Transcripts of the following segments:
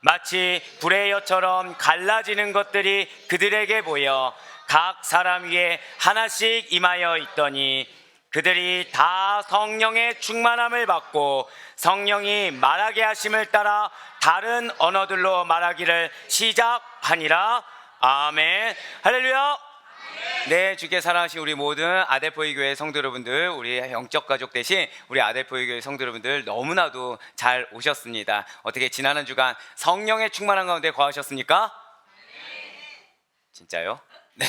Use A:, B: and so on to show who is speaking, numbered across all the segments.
A: 마치 불의 엿처럼 갈라지는 것들이 그들에게 보여 각 사람 위에 하나씩 임하여 있더니 그들이 다 성령의 충만함을 받고 성령이 말하게 하심을 따라 다른 언어들로 말하기를 시작하니라. 아멘. 할렐루야. 네, 주께 사랑하신 우리 모든 아델포이 교회 성도 여러분들, 우리 영적 가족 되신 우리 아델포이 교회 성도 여러분들 너무나도 잘 오셨습니다. 어떻게 지난 한 주간 성령의 충만한 가운데 거하셨습니까? 진짜요? 네.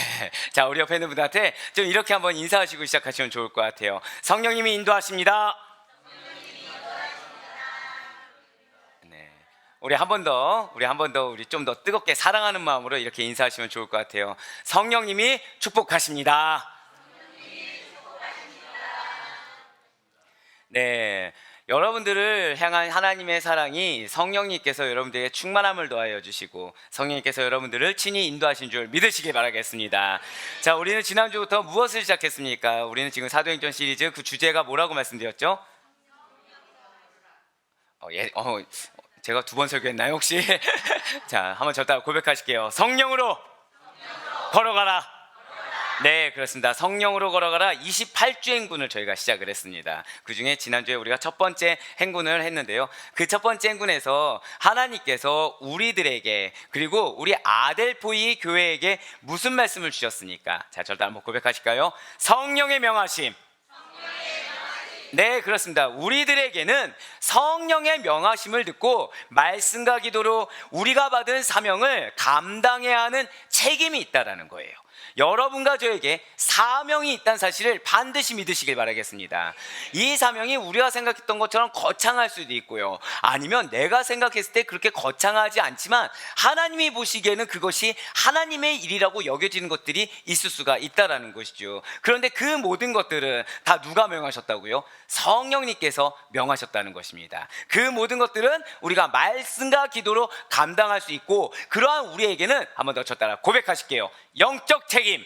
A: 자, 우리 옆에 있는 분들한테 좀 이렇게 한번 인사하시고 시작하시면 좋을 것 같아요. 성령님이 인도하십니다. 우리 한 번 더 우리 좀 더 뜨겁게 사랑하는 마음으로 이렇게 인사하시면 좋을 것 같아요. 성령님이 축복하십니다. 네, 여러분들을 향한 하나님의 사랑이 성령님께서 여러분들에게 충만함을 더하여 주시고 성령님께서 여러분들을 친히 인도하신 줄 믿으시길 바라겠습니다. 자, 우리는 지난주부터 무엇을 시작했습니까? 우리는 지금 사도행전 시리즈 그 주제가 뭐라고 말씀드렸죠? 제가 두 번 설교했나요 혹시? 자, 한번 저 따라 고백하실게요. 성령으로 걸어가라. 네, 그렇습니다. 성령으로 걸어가라 28주 행군을 저희가 시작을 했습니다. 그 중에 지난주에 우리가 첫 번째 행군을 했는데요, 그 첫 번째 행군에서 하나님께서 우리들에게 그리고 우리 아델포이 교회에게 무슨 말씀을 주셨습니까? 자, 저 따라 한번 고백하실까요? 성령의 명하심. 네, 그렇습니다. 우리들에게는 성령의 명하심을 듣고 말씀과 기도로 우리가 받은 사명을 감당해야 하는 책임이 있다라는 거예요. 여러분과 저에게 사명이 있다는 사실을 반드시 믿으시길 바라겠습니다. 이 사명이 우리가 생각했던 것처럼 거창할 수도 있고요, 아니면 내가 생각했을 때 그렇게 거창하지 않지만 하나님이 보시기에는 그것이 하나님의 일이라고 여겨지는 것들이 있을 수가 있다라는 것이죠. 그런데 그 모든 것들은 다 누가 명하셨다고요? 성령님께서 명하셨다는 것입니다. 그 모든 것들은 우리가 말씀과 기도로 감당할 수 있고, 그러한 우리에게는 한번 더 저 따라 고백하실게요. 영적 책임.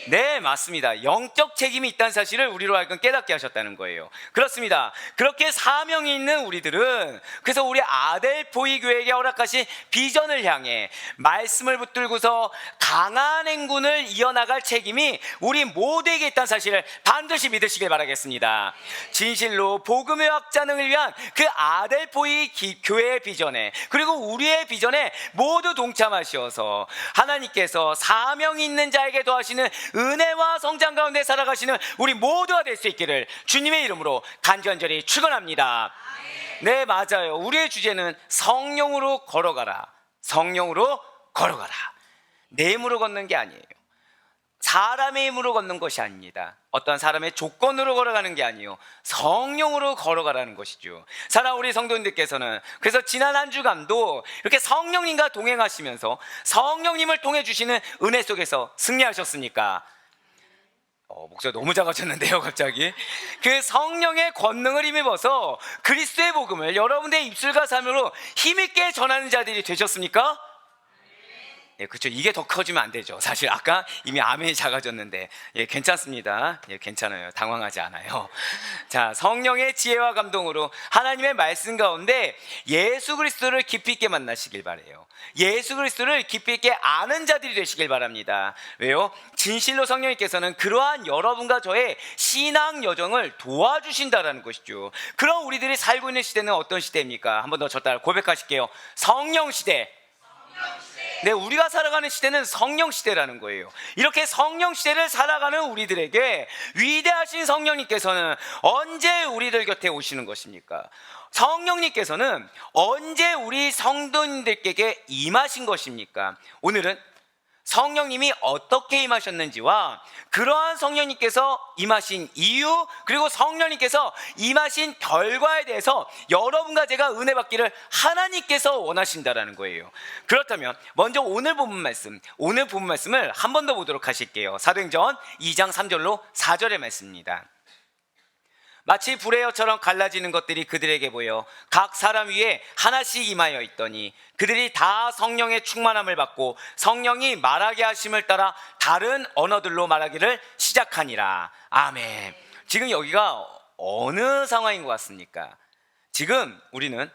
A: 네, 맞습니다. 영적 책임이 있다는 사실을 우리로 하여금 깨닫게 하셨다는 거예요. 그렇습니다. 그렇게 사명이 있는 우리들은 그래서 우리 아델포이 교회에게 허락하신 비전을 향해 말씀을 붙들고서 강한 행군을 이어나갈 책임이 우리 모두에게 있다는 사실을 반드시 믿으시길 바라겠습니다. 진실로 복음의 확장을 위한 그 아델포이 교회의 비전에 그리고 우리의 비전에 모두 동참하시어서 하나님께서 사명이 있는 자에게 더하시는 은혜와 성장 가운데 살아가시는 우리 모두가 될 수 있기를 주님의 이름으로 간절히 축원합니다. 네, 맞아요. 우리의 주제는 성령으로 걸어가라. 성령으로 걸어가라. 내 힘으로 걷는 게 아니에요. 사람의 힘으로 걷는 것이 아닙니다. 어떤 사람의 조건으로 걸어가는 게 아니에요. 성령으로 걸어가라는 것이죠. 사랑하는 우리 성도님들께서는 그래서 지난 한 주간도 이렇게 성령님과 동행하시면서 성령님을 통해 주시는 은혜 속에서 승리하셨습니까? 목소리 너무 작아졌는데요 갑자기. 그 성령의 권능을 힘입어서 그리스도의 복음을 여러분들의 입술과 삶으로 힘있게 전하는 자들이 되셨습니까? 예, 그렇죠. 이게 더 커지면 안 되죠. 사실 아까 이미 아멘이 작아졌는데, 예, 괜찮습니다. 예, 괜찮아요. 당황하지 않아요. 자, 성령의 지혜와 감동으로 하나님의 말씀 가운데 예수 그리스도를 깊이 있게 만나시길 바라요. 예수 그리스도를 깊이 있게 아는 자들이 되시길 바랍니다. 왜요? 진실로 성령님께서는 그러한 여러분과 저의 신앙 여정을 도와주신다라는 것이죠. 그럼 우리들이 살고 있는 시대는 어떤 시대입니까? 한번 더 저 따라 고백하실게요. 성령 시대. 네, 우리가 살아가는 시대는 성령 시대라는 거예요. 이렇게 성령 시대를 살아가는 우리들에게 위대하신 성령님께서는 언제 우리들 곁에 오시는 것입니까? 성령님께서는 언제 우리 성도님들에게 임하신 것입니까? 오늘은 성령님이 어떻게 임하셨는지와 그러한 성령님께서 임하신 이유, 그리고 성령님께서 임하신 결과에 대해서 여러분과 제가 은혜 받기를 하나님께서 원하신다라는 거예요. 그렇다면 먼저 오늘 본문 말씀을 한 번 더 보도록 하실게요. 사도행전 2장 3절로 4절의 말씀입니다. 마치 불의 엿처럼 갈라지는 것들이 그들에게 보여 각 사람 위에 하나씩 임하여 있더니 그들이 다 성령의 충만함을 받고 성령이 말하게 하심을 따라 다른 언어들로 말하기를 시작하니라. 아멘. 지금 여기가 어느 상황인 것 같습니까? 지금 우리는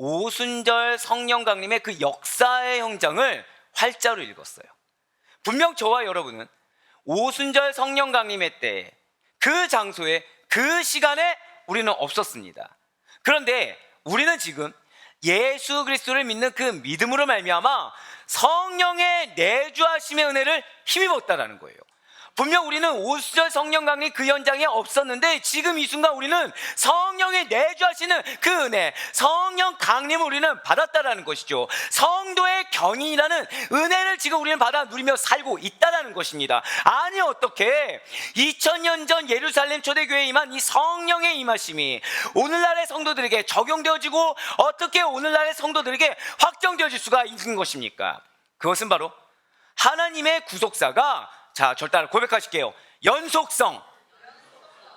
A: 오순절 성령 강림의 그 역사의 현장을 활자로 읽었어요. 분명 저와 여러분은 오순절 성령 강림의 때 그 장소에 그 시간에 우리는 없었습니다. 그런데 우리는 지금 예수 그리스도를 믿는 그 믿음으로 말미암아 성령의 내주하심의 은혜를 힘입었다라는 거예요. 분명 우리는 오순절 성령 강림 그 현장에 없었는데 지금 이 순간 우리는 성령의 내주하시는 그 은혜, 성령 강림을 우리는 받았다라는 것이죠. 성도의 견인이라는 은혜를 지금 우리는 받아 누리며 살고 있다라는 것입니다. 아니 어떻게 2000년 전 예루살렘 초대교회에 임한 이 성령의 임하심이 오늘날의 성도들에게 적용되어지고 어떻게 오늘날의 성도들에게 확정되어질 수가 있는 것입니까? 그것은 바로 하나님의 구속사가, 자, 절 따라 고백하실게요. 연속성.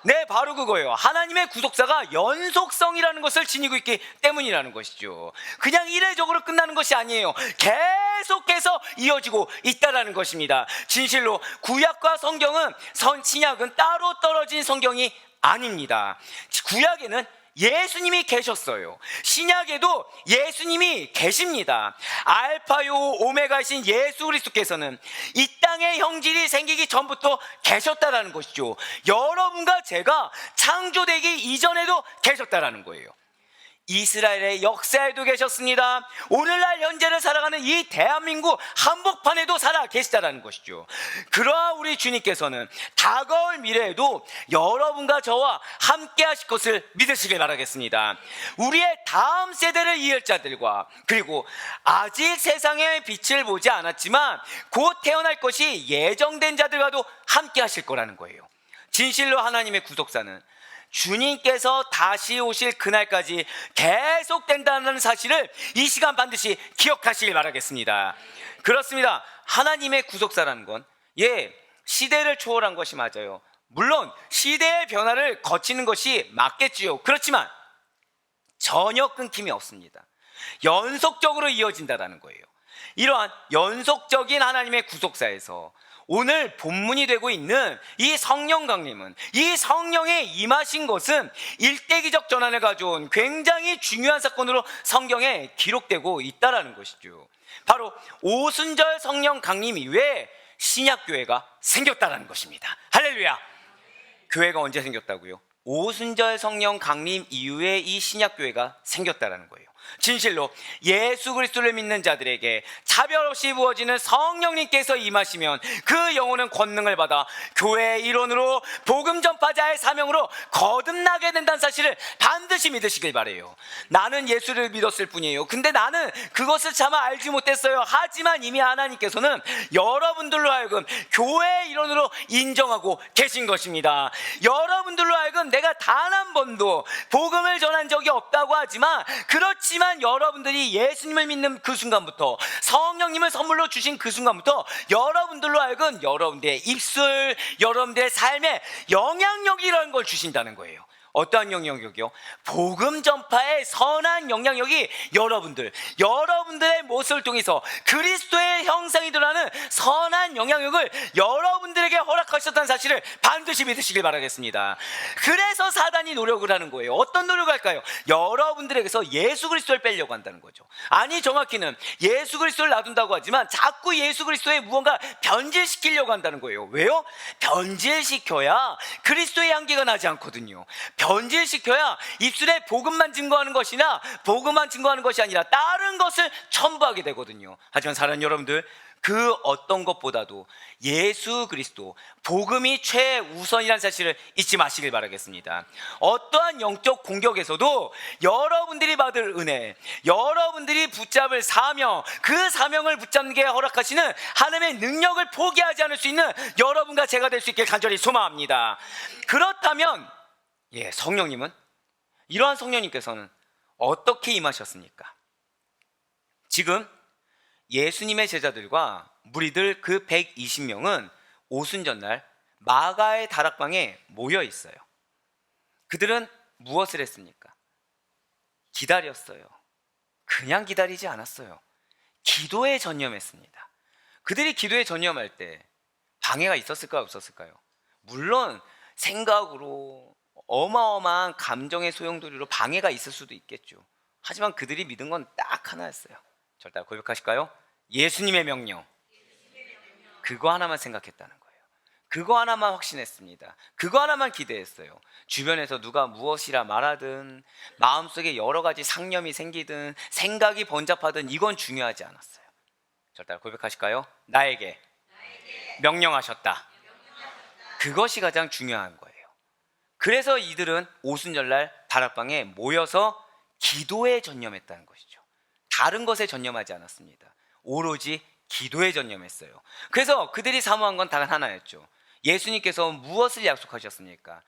A: 네, 바로 그거예요. 하나님의 구속사가 연속성이라는 것을 지니고 있기 때문이라는 것이죠. 그냥 이례적으로 끝나는 것이 아니에요. 계속해서 이어지고 있다는 것입니다. 진실로 구약과 성경은, 신약은 따로 떨어진 성경이 아닙니다. 구약에는 예수님이 계셨어요. 신약에도 예수님이 계십니다. 알파요 오메가이신 예수 그리스도께서는 이 땅의 형질이 생기기 전부터 계셨다라는 것이죠. 여러분과 제가 창조되기 이전에도 계셨다라는 거예요. 이스라엘의 역사에도 계셨습니다. 오늘날 현재를 살아가는 이 대한민국 한복판에도 살아 계시다라는 것이죠. 그러한 우리 주님께서는 다가올 미래에도 여러분과 저와 함께 하실 것을 믿으시길 바라겠습니다. 우리의 다음 세대를 이을 자들과, 그리고 아직 세상의 빛을 보지 않았지만 곧 태어날 것이 예정된 자들과도 함께 하실 거라는 거예요. 진실로 하나님의 구속사는 주님께서 다시 오실 그날까지 계속된다는 사실을 이 시간 반드시 기억하시길 바라겠습니다. 그렇습니다. 하나님의 구속사라는 건 시대를 초월한 것이 맞아요. 물론 시대의 변화를 거치는 것이 맞겠지요. 그렇지만 전혀 끊김이 없습니다. 연속적으로 이어진다는 거예요. 이러한 연속적인 하나님의 구속사에서 오늘 본문이 되고 있는 이 성령 강림은, 이 성령의 임하신 것은 일대기적 전환을 가져온 굉장히 중요한 사건으로 성경에 기록되고 있다는 것이죠. 바로 오순절 성령 강림 이후에 신약교회가 생겼다는 것입니다. 할렐루야. 교회가 언제 생겼다고요? 오순절 성령 강림 이후에 이 신약교회가 생겼다는 거예요. 진실로 예수 그리스도를 믿는 자들에게 차별 없이 부어지는 성령님께서 임하시면 그 영혼은 권능을 받아 교회의 일원으로 복음 전파자의 사명으로 거듭나게 된다는 사실을 반드시 믿으시길 바래요. 나는 예수를 믿었을 뿐이에요. 근데 나는 그것을 차마 알지 못했어요. 하지만 이미 하나님께서는 여러분들로 하여금 교회의 일원으로 인정하고 계신 것입니다. 여러분들로 하여금 내가 단 한 번도 복음을 전한 적이 없다고 하지만, 그렇지만 여러분들이 예수님을 믿는 그 순간부터, 성령님을 선물로 주신 그 순간부터 여러분들로 하여금 여러분들의 입술, 여러분들의 삶에 영향력이라는 걸 주신다는 거예요. 어떠한 영향력이요? 복음 전파의 선한 영향력이 여러분들의 모습을 통해서 그리스도의 형상이 드러나는 선한 영향력을 여러분들에게 허락하셨다는 사실을 반드시 믿으시길 바라겠습니다. 그래서 사단이 노력을 하는 거예요. 어떤 노력을 할까요? 여러분들에게서 예수 그리스도를 빼려고 한다는 거죠. 아니, 정확히는 예수 그리스도를 놔둔다고 하지만 자꾸 예수 그리스도의 무언가 변질시키려고 한다는 거예요. 왜요? 변질시켜야 그리스도의 향기가 나지 않거든요. 변질시켜야 입술에 복음만 증거하는 것이나 복음만 증거하는 것이 아니라 다른 것을 첨부하게 되거든요. 하지만 사랑하는 여러분들, 그 어떤 것보다도 예수 그리스도, 복음이 최우선이라는 사실을 잊지 마시길 바라겠습니다. 어떠한 영적 공격에서도 여러분들이 받을 은혜, 여러분들이 붙잡을 사명, 그 사명을 붙잡는 게 허락하시는 하나님의 능력을 포기하지 않을 수 있는 여러분과 제가 될 수 있길 간절히 소망합니다. 그렇다면 성령님은, 이러한 성령님께서는 어떻게 임하셨습니까? 지금 예수님의 제자들과 무리들 그 120명은 오순절날 마가의 다락방에 모여 있어요. 그들은 무엇을 했습니까? 기다렸어요. 그냥 기다리지 않았어요. 기도에 전념했습니다. 그들이 기도에 전념할 때 방해가 있었을까요? 없었을까요? 물론 생각으로 어마어마한 감정의 소용돌이로 방해가 있을 수도 있겠죠. 하지만 그들이 믿은 건 딱 하나였어요. 저를 따라 고백하실까요? 예수님의 명령. 그거 하나만 생각했다는 거예요. 그거 하나만 확신했습니다. 그거 하나만 기대했어요. 주변에서 누가 무엇이라 말하든, 마음속에 여러 가지 상념이 생기든, 생각이 번잡하든 이건 중요하지 않았어요. 저를 따라 고백하실까요? 나에게 명령하셨다. 그것이 가장 중요한 거예요. 그래서 이들은 오순절날 다락방에 모여서 기도에 전념했다는 것이죠. 다른 것에 전념하지 않았습니다. 오로지 기도에 전념했어요. 그래서 그들이 사모한 건 단 하나였죠. 예수님께서 무엇을 약속하셨습니까?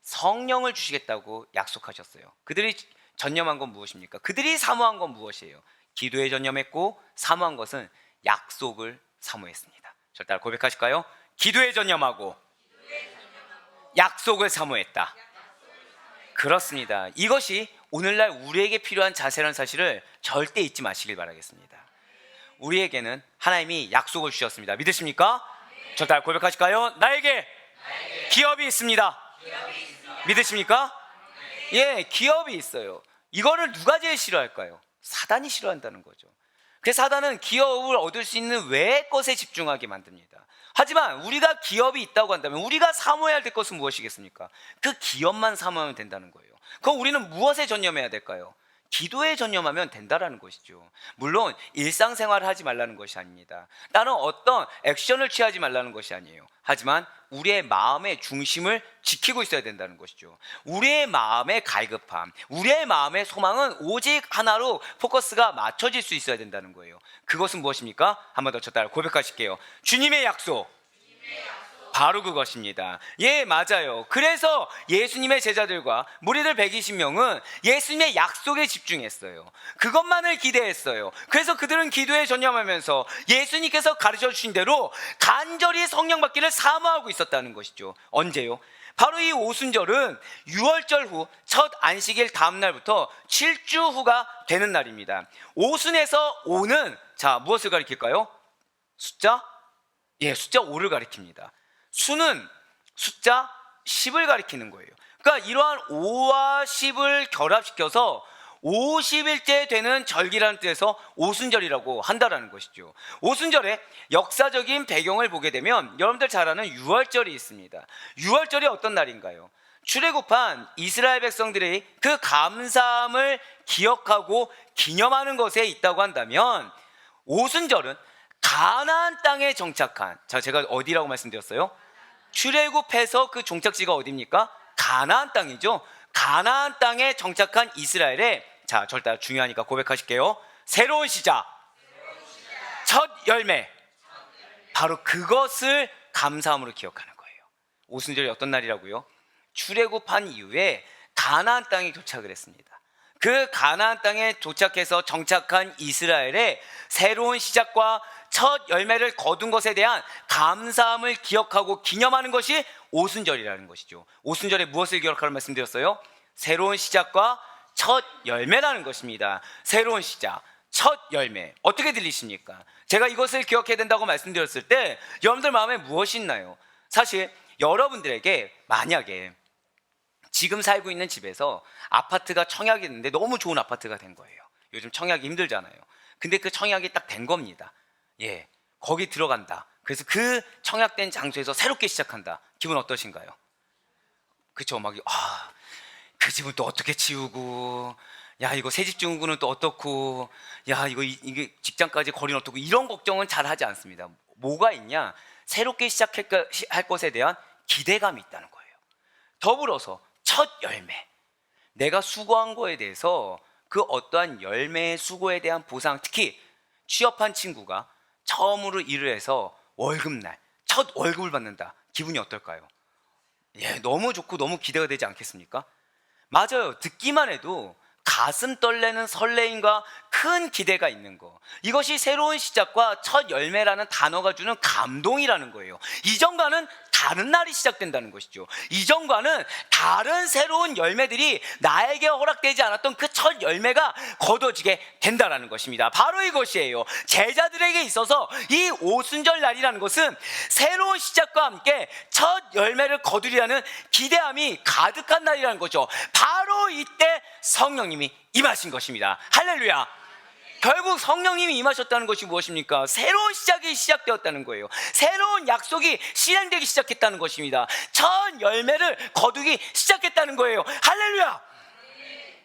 A: 성령을 주시겠다고 약속하셨어요. 그들이 전념한 건 무엇입니까? 그들이 사모한 건 무엇이에요? 기도에 전념했고 사모한 것은 약속을 사모했습니다. 저를 따라 고백하실까요? 기도에 전념하고 약속을 사모했다. 그렇습니다. 이것이 오늘날 우리에게 필요한 자세라는 사실을 절대 잊지 마시길 바라겠습니다. 우리에게는 하나님이 약속을 주셨습니다. 믿으십니까? 저를 따라 고백하실까요? 나에게 기업이 있습니다. 믿으십니까? 예, 기업이 있어요. 이거를 누가 제일 싫어할까요? 사단이 싫어한다는 거죠. 그래서 사단은 기업을 얻을 수 있는 외의 것에 집중하게 만듭니다. 하지만 우리가 기업이 있다고 한다면 우리가 사모해야 될 것은 무엇이겠습니까? 그 기업만 사모하면 된다는 거예요. 그럼 우리는 무엇에 전념해야 될까요? 기도에 전념하면 된다라는 것이죠. 물론 일상생활을 하지 말라는 것이 아닙니다. 나는 어떤 액션을 취하지 말라는 것이 아니에요. 하지만 우리의 마음의 중심을 지키고 있어야 된다는 것이죠. 우리의 마음의 갈급함, 우리의 마음의 소망은 오직 하나로 포커스가 맞춰질 수 있어야 된다는 거예요. 그것은 무엇입니까? 한 번 더 저 따라 고백하실게요. 주님의 약속. 바로 그것입니다. 예, 맞아요. 그래서 예수님의 제자들과 무리들 120명은 예수님의 약속에 집중했어요. 그것만을 기대했어요. 그래서 그들은 기도에 전념하면서 예수님께서 가르쳐 주신 대로 간절히 성령 받기를 사모하고 있었다는 것이죠. 언제요? 바로 이 오순절은 6월절 후 첫 안식일 다음 날부터 7주 후가 되는 날입니다. 오순에서 오는, 자, 무엇을 가리킬까요? 숫자? 예, 숫자 5를 가리킵니다. 수는 숫자 10을 가리키는 거예요. 그러니까 이러한 5와 10을 결합시켜서 50일째 되는 절기라는 뜻에서 오순절이라고 한다라는 것이죠. 오순절의 역사적인 배경을 보게 되면 여러분들 잘 아는 유월절이 있습니다. 유월절이 어떤 날인가요? 출애굽한 이스라엘 백성들의 그 감사함을 기억하고 기념하는 것에 있다고 한다면 오순절은 가나안 땅에 정착한, 자, 제가 어디라고 말씀드렸어요? 출애굽해서 그 종착지가 어디입니까? 가나안 땅이죠. 가나안 땅에 정착한 이스라엘의, 자, 저를 따라 중요하니까 고백하실게요. 새로운 시작, 첫 열매. 바로 그것을 감사함으로 기억하는 거예요. 오순절이 어떤 날이라고요? 출애굽한 이후에 가나안 땅에 도착을 했습니다. 그 가나안 땅에 도착해서 정착한 이스라엘의 새로운 시작과 첫 열매를 거둔 것에 대한 감사함을 기억하고 기념하는 것이 오순절이라는 것이죠. 오순절에 무엇을 기억하라고 말씀드렸어요? 새로운 시작과 첫 열매라는 것입니다. 새로운 시작, 첫 열매. 어떻게 들리십니까? 제가 이것을 기억해야 된다고 말씀드렸을 때 여러분들 마음에 무엇이 있나요? 사실 여러분들에게 만약에 지금 살고 있는 집에서 아파트가 청약이 있는데 너무 좋은 아파트가 된 거예요. 요즘 청약이 힘들잖아요. 근데 그 청약이 딱 된 겁니다. 예, 거기 들어간다. 그래서 그 청약된 장소에서 새롭게 시작한다. 기분 어떠신가요? 그쵸? 막, 그 집은 또 어떻게 치우고, 야, 이거 새집 중구는 또 어떻고, 야, 이게 직장까지 거리는 어떻고, 이런 걱정은 잘 하지 않습니다. 뭐가 있냐? 새롭게 시작할 것에 대한 기대감이 있다는 거예요. 더불어서 첫 열매, 내가 수고한 거에 대해서 그 어떠한 열매의 수고에 대한 보상, 특히 취업한 친구가 처음으로 일을 해서 월급날 첫 월급을 받는다. 기분이 어떨까요? 예, 너무 좋고 너무 기대가 되지 않겠습니까? 맞아요. 듣기만 해도 가슴 떨리는 설레임과 큰 기대가 있는 거, 이것이 새로운 시작과 첫 열매라는 단어가 주는 감동이라는 거예요. 이전과는 다른 날이 시작된다는 것이죠. 이전과는 다른 새로운 열매들이 나에게 허락되지 않았던 그 첫 열매가 거둬지게 된다는 것입니다. 바로 이것이에요. 제자들에게 있어서 이 오순절 날이라는 것은 새로운 시작과 함께 첫 열매를 거두리라는 기대함이 가득한 날이라는 거죠. 바로 이때 성령님이 임하신 것입니다. 할렐루야. 결국 성령님이 임하셨다는 것이 무엇입니까? 새로운 시작이 시작되었다는 거예요. 새로운 약속이 실행되기 시작했다는 것입니다. 첫 열매를 거두기 시작했다는 거예요. 할렐루야.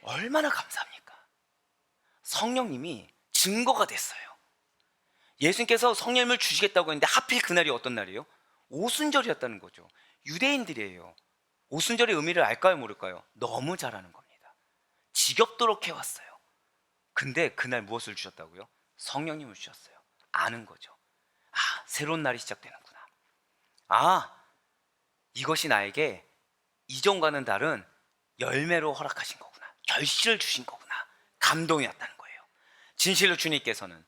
A: 얼마나 감사합니까? 성령님이 증거가 됐어요. 예수님께서 성령님을 주시겠다고 했는데 하필 그날이 어떤 날이에요? 오순절이었다는 거죠. 유대인들이에요. 오순절의 의미를 알까요, 모를까요? 너무 잘 아는 겁니다. 지겹도록 해왔어요. 근데 그날 무엇을 주셨다고요? 성령님을 주셨어요. 아는 거죠. 아, 새로운 날이 시작되는구나. 아, 이것이 나에게 이전과는 다른 열매로 허락하신 거구나. 결실을 주신 거구나. 감동이었다는 거예요. 진실로 주님께서는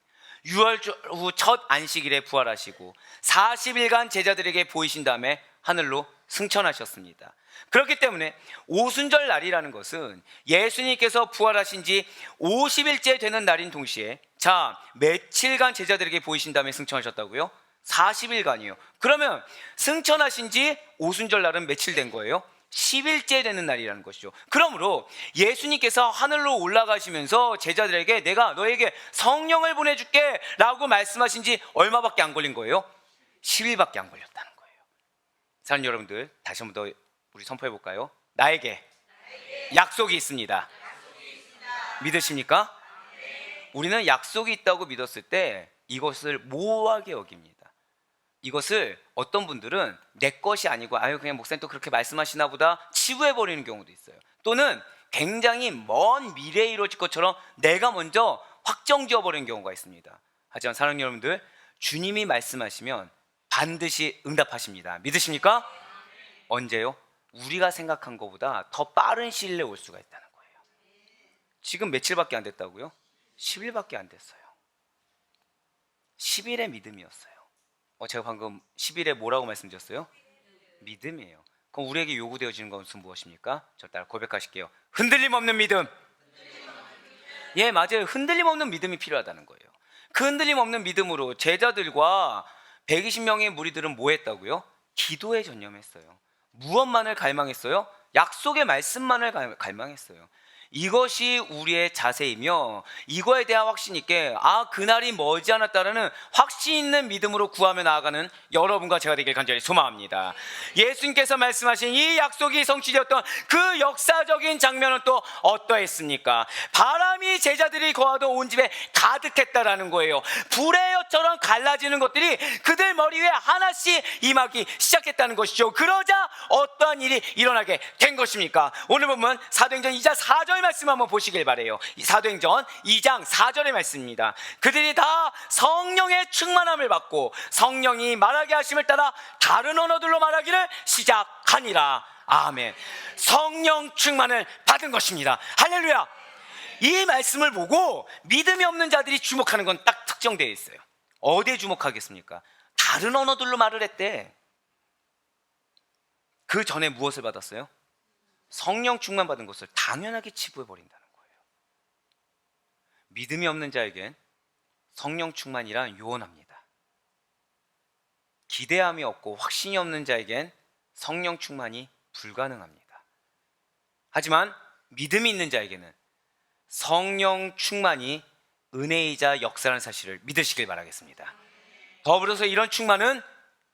A: 유월절 후 첫 안식일에 부활하시고 40일간 제자들에게 보이신 다음에 하늘로 승천하셨습니다. 그렇기 때문에 오순절 날이라는 것은 예수님께서 부활하신 지 50일째 되는 날인 동시에, 자, 며칠간 제자들에게 보이신 다음에 승천하셨다고요? 40일간이요. 그러면 승천하신 지 오순절 날은 며칠 된 거예요? 10일째 되는 날이라는 것이죠. 그러므로 예수님께서 하늘로 올라가시면서 제자들에게 내가 너에게 성령을 보내줄게 라고 말씀하신 지 얼마밖에 안 걸린 거예요? 10일밖에 안 걸렸다는 거예요. 사랑하는 여러분들, 다시 한번 더 우리 선포해 볼까요? 나에게 약속이 있습니다. 믿으십니까? 우리는 약속이 있다고 믿었을 때 이것을 모호하게 여깁니다. 이것을 어떤 분들은 내 것이 아니고 아유 그냥 목사님 또 그렇게 말씀하시나 보다 치부해버리는 경우도 있어요. 또는 굉장히 먼 미래에 이루어질 것처럼 내가 먼저 확정지어버리는 경우가 있습니다. 하지만 사랑하는 여러분들, 주님이 말씀하시면 반드시 응답하십니다. 믿으십니까? 언제요? 우리가 생각한 것보다 더 빠른 시일 내에 올 수가 있다는 거예요. 지금 며칠밖에 안 됐다고요? 10일밖에 안 됐어요. 10일의 믿음이었어요. 제가 방금 10일에 뭐라고 말씀드렸어요? 믿음이에요. 그럼 우리에게 요구되어지는 것은 무엇입니까? 저 따라 고백하실게요. 흔들림 없는 믿음. 예, 맞아요. 흔들림 없는 믿음이 필요하다는 거예요. 그 흔들림 없는 믿음으로 제자들과 120명의 무리들은 뭐 했다고요? 기도에 전념했어요. 무엇만을 갈망했어요? 약속의 말씀만을 갈망했어요. 이것이 우리의 자세이며 이거에 대한 확신 있게 그날이 머지않았다라는 확신 있는 믿음으로 구하며 나아가는 여러분과 제가 되길 간절히 소망합니다. 예수님께서 말씀하신 이 약속이 성취되었던 그 역사적인 장면은 또 어떠했습니까? 바람이 제자들이 거하던 온 집에 가득했다라는 거예요. 불의 혀처럼 갈라지는 것들이 그들 머리 위에 하나씩 임하기 시작했다는 것이죠. 그러자 어떠한 일이 일어나게 된 것입니까? 오늘 보면 사도행전 2장 4절 말씀 한번 보시길 바래요. 사도행전 2장 4절의 말씀입니다. 그들이 다 성령의 충만함을 받고 성령이 말하게 하심을 따라 다른 언어들로 말하기를 시작하니라. 아멘. 성령 충만을 받은 것입니다. 할렐루야. 이 말씀을 보고 믿음이 없는 자들이 주목하는 건 딱 특정되어 있어요. 어디에 주목하겠습니까? 다른 언어들로 말을 했대. 그 전에 무엇을 받았어요? 성령 충만 받은 것을 당연하게 치부해버린다는 거예요. 믿음이 없는 자에겐 성령 충만이란 요원합니다. 기대함이 없고 확신이 없는 자에겐 성령 충만이 불가능합니다. 하지만 믿음이 있는 자에게는 성령 충만이 은혜이자 역사라는 사실을 믿으시길 바라겠습니다. 더불어서 이런 충만은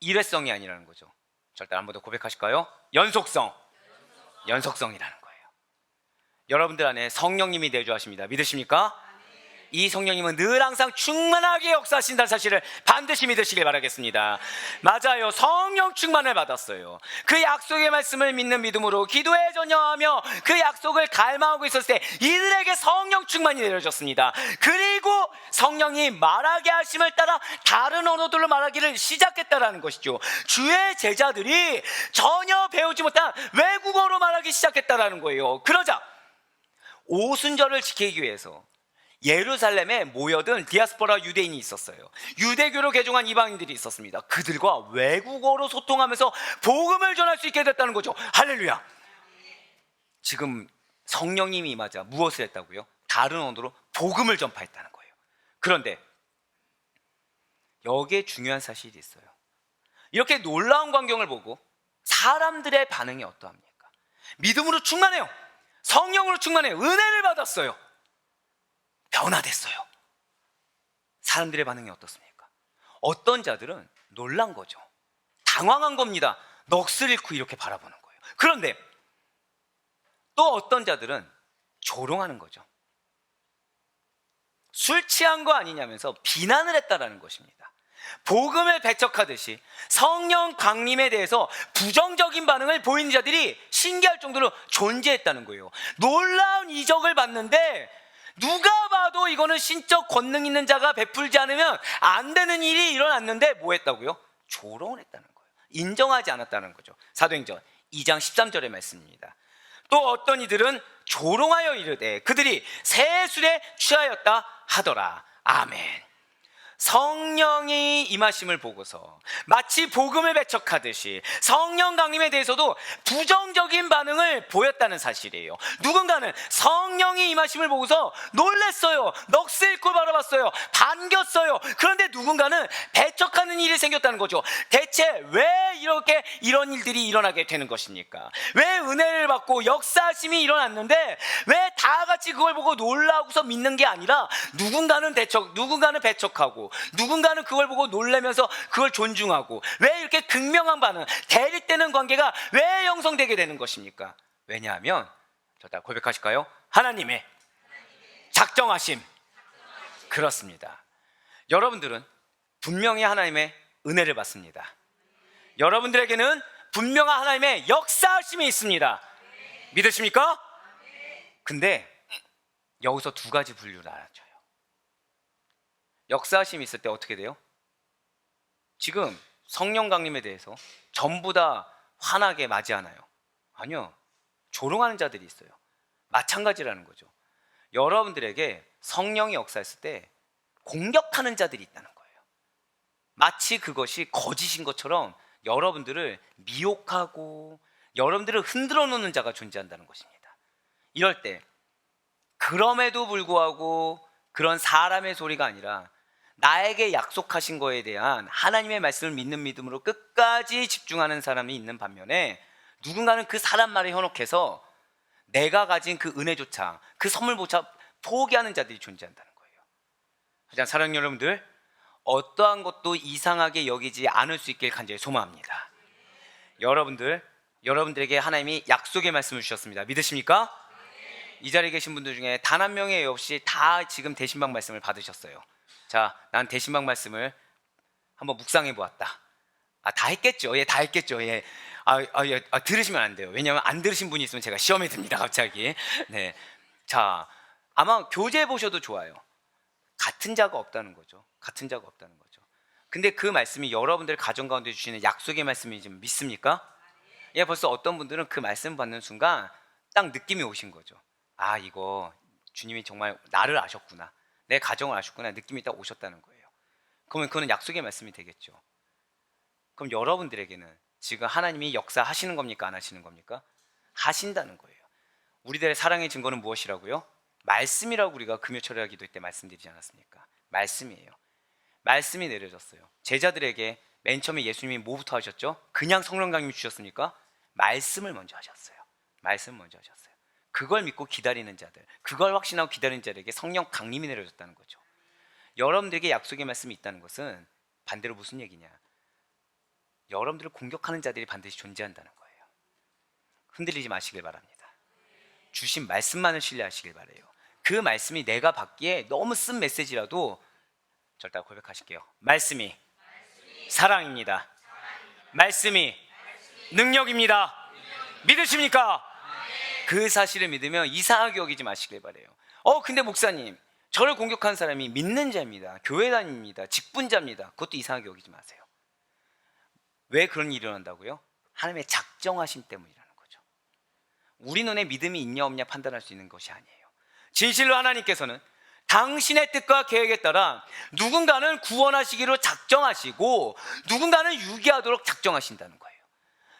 A: 일회성이 아니라는 거죠. 절대 한 번 더 고백하실까요? 연속성이라는 거예요. 여러분들 안에 성령님이 내주하십니다. 믿으십니까? 이 성령님은 늘 항상 충만하게 역사하신다는 사실을 반드시 믿으시길 바라겠습니다. 맞아요. 성령 충만을 받았어요. 그 약속의 말씀을 믿는 믿음으로 기도에 전념하며 그 약속을 갈망하고 있었을 때 이들에게 성령 충만이 내려졌습니다. 그리고 성령이 말하게 하심을 따라 다른 언어들로 말하기를 시작했다라는 것이죠. 주의 제자들이 전혀 배우지 못한 외국어로 말하기 시작했다라는 거예요. 그러자 오순절을 지키기 위해서 예루살렘에 모여든 디아스포라 유대인이 있었어요. 유대교로 개종한 이방인들이 있었습니다. 그들과 외국어로 소통하면서 복음을 전할 수 있게 됐다는 거죠. 할렐루야. 지금 성령님이 임하자 무엇을 했다고요? 다른 언어로 복음을 전파했다는 거예요. 그런데 여기에 중요한 사실이 있어요. 이렇게 놀라운 광경을 보고 사람들의 반응이 어떠합니까? 믿음으로 충만해요. 성령으로 충만해요. 은혜를 받았어요. 변화됐어요. 사람들의 반응이 어떻습니까? 어떤 자들은 놀란 거죠. 당황한 겁니다. 넋을 잃고 이렇게 바라보는 거예요. 그런데 또 어떤 자들은 조롱하는 거죠. 술 취한 거 아니냐면서 비난을 했다라는 것입니다. 복음을 배척하듯이 성령 강림에 대해서 부정적인 반응을 보이는 자들이 신기할 정도로 존재했다는 거예요. 놀라운 이적을 봤는데 누가 봐도 이거는 신적 권능 있는 자가 베풀지 않으면 안 되는 일이 일어났는데 뭐 했다고요? 조롱을 했다는 거예요. 인정하지 않았다는 거죠. 사도행전 2장 13절의 말씀입니다. 또 어떤 이들은 조롱하여 이르되 그들이 새 술에 취하였다 하더라. 아멘. 성령이 임하심을 보고서 마치 복음을 배척하듯이 성령 강림에 대해서도 부정적인 반응을 보였다는 사실이에요. 누군가는 성령이 임하심을 보고서 놀랐어요. 넋을 잃고 바라봤어요. 반겼어요. 그런데 누군가는 배척하는 일이 생겼다는 거죠. 대체 왜 이렇게 이런 일들이 일어나게 되는 것입니까? 왜 은혜를 받고 역사하심이 일어났는데 왜 다 같이 그걸 보고 놀라고서 믿는 게 아니라 누군가는 배척하고 누군가는 그걸 보고 놀라면서 그걸 존중하고 왜 이렇게 극명한 반응, 대립되는 관계가 왜 형성되게 되는 것입니까? 왜냐하면 자, 고백하실까요? 하나님의 작정하심. 그렇습니다. 여러분들은 분명히 하나님의 은혜를 받습니다. 여러분들에게는 분명한 하나님의 역사하심이 있습니다. 믿으십니까? 근데 여기서 두 가지 분류를 알아줘요. 역사하심이 있을 때 어떻게 돼요? 지금 성령 강림에 대해서 전부 다 환하게 맞이하나요? 아니요. 조롱하는 자들이 있어요. 마찬가지라는 거죠. 여러분들에게 성령이 역사했을 때 공격하는 자들이 있다는 거예요. 마치 그것이 거짓인 것처럼 여러분들을 미혹하고 여러분들을 흔들어 놓는 자가 존재한다는 것입니다. 이럴 때 그럼에도 불구하고 그런 사람의 소리가 아니라 나에게 약속하신 거에 대한 하나님의 말씀을 믿는 믿음으로 끝까지 집중하는 사람이 있는 반면에 누군가는 그 사람 말에 현혹해서 내가 가진 그 은혜조차 그 선물조차 포기하는 자들이 존재한다는 거예요. 하지만 사랑하는 여러분들, 어떠한 것도 이상하게 여기지 않을 수 있길 간절히 소망합니다. 여러분들에게 하나님이 약속의 말씀을 주셨습니다. 믿으십니까? 이 자리에 계신 분들 중에 단 한 명의 없이 다 지금 대신방 말씀을 받으셨어요. 자, 난 대신방 말씀을 한번 묵상해 보았다. 다 했겠죠. 예, 다 했겠죠. 예. 들으시면 안 돼요. 왜냐하면 안 들으신 분이 있으면 제가 시험에 듭니다. 갑자기. 네. 자, 아마 교제해 보셔도 좋아요. 같은 자가 없다는 거죠. 같은 자가 없다는 거죠. 근데 그 말씀이 여러분들 가정 가운데 주시는 약속의 말씀이 좀 믿습니까? 예, 벌써 어떤 분들은 그 말씀 받는 순간 딱 느낌이 오신 거죠. 아, 이거 주님이 정말 나를 아셨구나, 내 가정을 아셨구나, 느낌이 딱 오셨다는 거예요. 그러면 그거는 약속의 말씀이 되겠죠. 그럼 여러분들에게는 지금 하나님이 역사하시는 겁니까? 안 하시는 겁니까? 하신다는 거예요. 우리들의 사랑의 증거는 무엇이라고요? 말씀이라고 우리가 금요철야 기도 때 말씀드리지 않았습니까? 말씀이에요. 말씀이 내려졌어요. 제자들에게 맨 처음에 예수님이 뭐부터 하셨죠? 그냥 성령 강림 주셨습니까? 말씀을 먼저 하셨어요. 말씀 먼저 하셨어요. 그걸 믿고 기다리는 자들, 그걸 확신하고 기다리는 자들에게 성령 강림이 내려졌다는 거죠. 여러분들에게 약속의 말씀이 있다는 것은 반대로 무슨 얘기냐? 여러분들을 공격하는 자들이 반드시 존재한다는 거예요. 흔들리지 마시길 바랍니다. 주신 말씀만을 신뢰하시길 바라요. 그 말씀이 내가 받기에 너무 쓴 메시지라도 절대 고백하실게요. 말씀이 사랑입니다. 말씀이 능력입니다. 믿으십니까? 그 사실을 믿으면 이상하게 여기지 마시길 바래요. 근데 목사님, 저를 공격한 사람이 믿는 자입니다. 교회 다닙니다. 직분자입니다. 그것도 이상하게 여기지 마세요. 왜 그런 일이 일어난다고요? 하나님의 작정하심 때문이라는 거죠. 우리 눈에 믿음이 있냐 없냐 판단할 수 있는 것이 아니에요. 진실로 하나님께서는 당신의 뜻과 계획에 따라 누군가는 구원하시기로 작정하시고 누군가는 유기하도록 작정하신다는 거예요.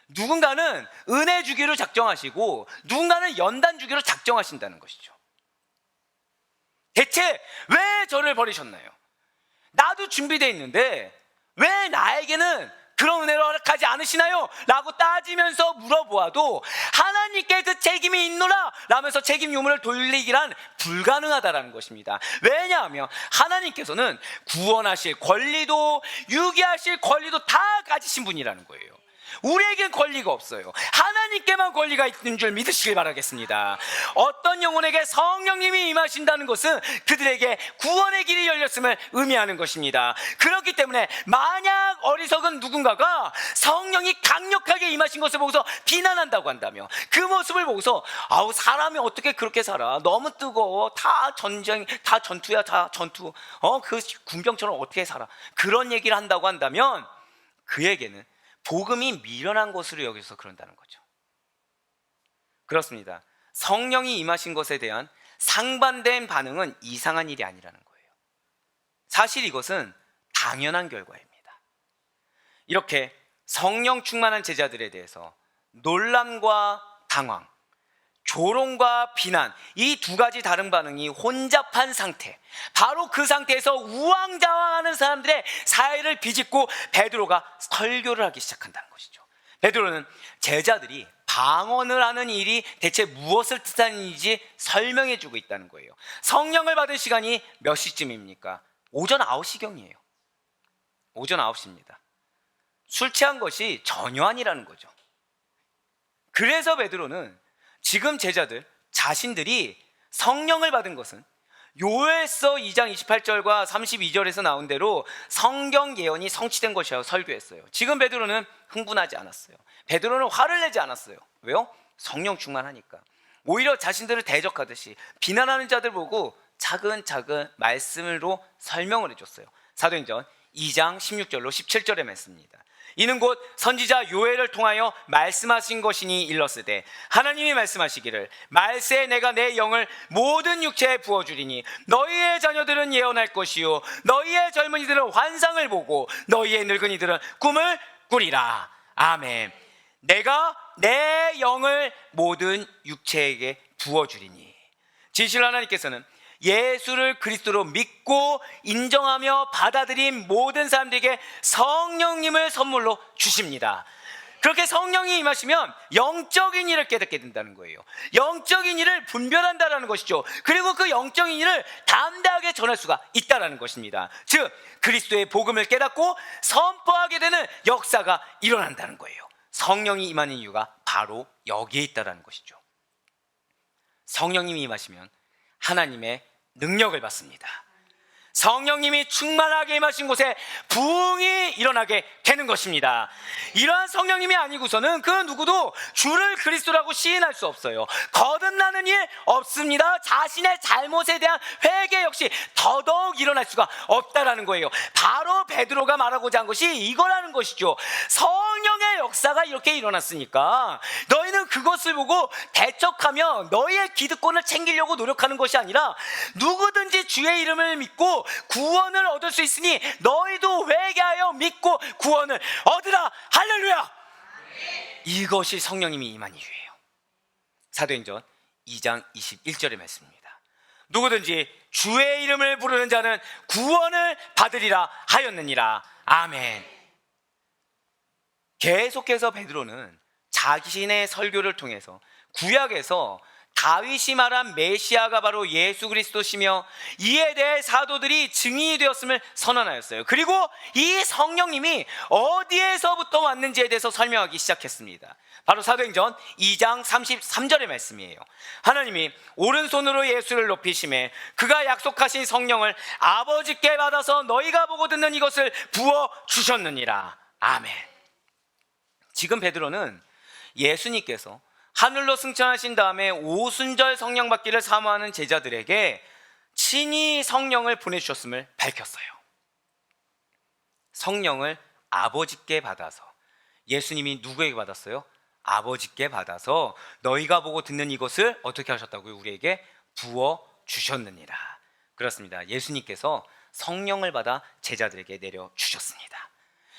A: 누군가는 은혜 주기로 작정하시고 누군가는 연단 주기로 작정하신다는 것이죠. 대체 왜 저를 버리셨나요? 나도 준비되어 있는데 왜 나에게는 그런 은혜를 허락하지 않으시나요? 라고 따지면서 물어보아도 하나님께 그 책임이 있노라 라면서 책임 유무를 돌리기란 불가능하다라는 것입니다. 왜냐하면 하나님께서는 구원하실 권리도 유기하실 권리도 다 가지신 분이라는 거예요. 우리에겐 권리가 없어요. 하나님께만 권리가 있는 줄 믿으시길 바라겠습니다. 어떤 영혼에게 성령님이 임하신다는 것은 그들에게 구원의 길이 열렸음을 의미하는 것입니다. 그렇기 때문에 만약 어리석은 누군가가 성령이 강력하게 임하신 것을 보고서 비난한다고 한다며 그 모습을 보고서 아우 사람이 어떻게 그렇게 살아, 너무 뜨거워, 다 전쟁, 다 전투야, 다 전투, 그 군병처럼 어떻게 살아, 그런 얘기를 한다고 한다면 그에게는 복음이 미련한 것으로 여기서 그런다는 거죠. 그렇습니다. 성령이 임하신 것에 대한 상반된 반응은 이상한 일이 아니라는 거예요. 사실 이것은 당연한 결과입니다. 이렇게 성령 충만한 제자들에 대해서 논란과 당황, 조롱과 비난, 이 두 가지 다른 반응이 혼잡한 상태, 바로 그 상태에서 우왕좌왕하는 사람들의 사회를 비집고 베드로가 설교를 하기 시작한다는 것이죠. 베드로는 제자들이 방언을 하는 일이 대체 무엇을 뜻하는 일인지 설명해 주고 있다는 거예요. 성령을 받은 시간이 몇 시쯤입니까? 오전 9시경이에요. 오전 9시입니다. 술 취한 것이 전혀 아니라는 거죠. 그래서 베드로는 지금 제자들 자신들이 성령을 받은 것은 요엘서 2장 28절과 32절에서 나온 대로 성경 예언이 성취된 것이라고 설교했어요. 지금 베드로는 흥분하지 않았어요. 베드로는 화를 내지 않았어요. 왜요? 성령 충만하니까. 오히려 자신들을 대적하듯이 비난하는 자들 보고 차근차근 말씀으로 설명을 해줬어요. 사도행전 2장 16절로 17절의 말씀입니다. 이는 곧 선지자 요엘을 통하여 말씀하신 것이니 일렀으되 하나님이 말씀하시기를 말세에 내가 내 영을 모든 육체에 부어주리니 너희의 자녀들은 예언할 것이요 너희의 젊은이들은 환상을 보고 너희의 늙은이들은 꿈을 꾸리라. 아멘. 내가 내 영을 모든 육체에게 부어주리니. 진실 하나님께서는 예수를 그리스도로 믿고 인정하며 받아들인 모든 사람들에게 성령님을 선물로 주십니다. 그렇게 성령이 임하시면 영적인 일을 깨닫게 된다는 거예요. 영적인 일을 분별한다는 것이죠. 그리고 그 영적인 일을 담대하게 전할 수가 있다는 것입니다. 즉 그리스도의 복음을 깨닫고 선포하게 되는 역사가 일어난다는 거예요. 성령이 임하는 이유가 바로 여기에 있다는 것이죠. 성령님이 임하시면 하나님의 능력을 받습니다. 성령님이 충만하게 임하신 곳에 부흥이 일어나게 되는 것입니다. 이러한 성령님이 아니고서는 그 누구도 주를 그리스도라고 시인할 수 없어요. 거듭나는 일 없습니다. 자신의 잘못에 대한 회개 역시 더더욱 일어날 수가 없다라는 거예요. 바로 베드로가 말하고자 한 것이 이거라는 것이죠. 성령의 역사가 이렇게 일어났으니까 너희는 그것을 보고 대척하며 너희의 기득권을 챙기려고 노력하는 것이 아니라 누구든지 주의 이름을 믿고 구원을 얻을 수 있으니 너희도 회개하여 믿고 구원을 얻으라. 할렐루야. 이것이 성령님이 임한 이유예요. 사도행전 2장 21절의 말씀입니다. 누구든지 주의 이름을 부르는 자는 구원을 받으리라 하였느니라. 아멘. 계속해서 베드로는 자신의 설교를 통해서 구약에서 다윗이 말한 메시아가 바로 예수 그리스도시며 이에 대해 사도들이 증인이 되었음을 선언하였어요. 그리고 이 성령님이 어디에서부터 왔는지에 대해서 설명하기 시작했습니다. 바로 사도행전 2장 33절의 말씀이에요. 하나님이 오른손으로 예수를 높이시매 그가 약속하신 성령을 아버지께 받아서 너희가 보고 듣는 이것을 부어주셨느니라. 아멘. 지금 베드로는 예수님께서 하늘로 승천하신 다음에 오순절 성령 받기를 사모하는 제자들에게 친히 성령을 보내주셨음을 밝혔어요. 성령을 아버지께 받아서, 예수님이 누구에게 받았어요? 아버지께 받아서 너희가 보고 듣는 이것을 어떻게 하셨다고요? 우리에게 부어주셨느니라. 그렇습니다. 예수님께서 성령을 받아 제자들에게 내려주셨습니다.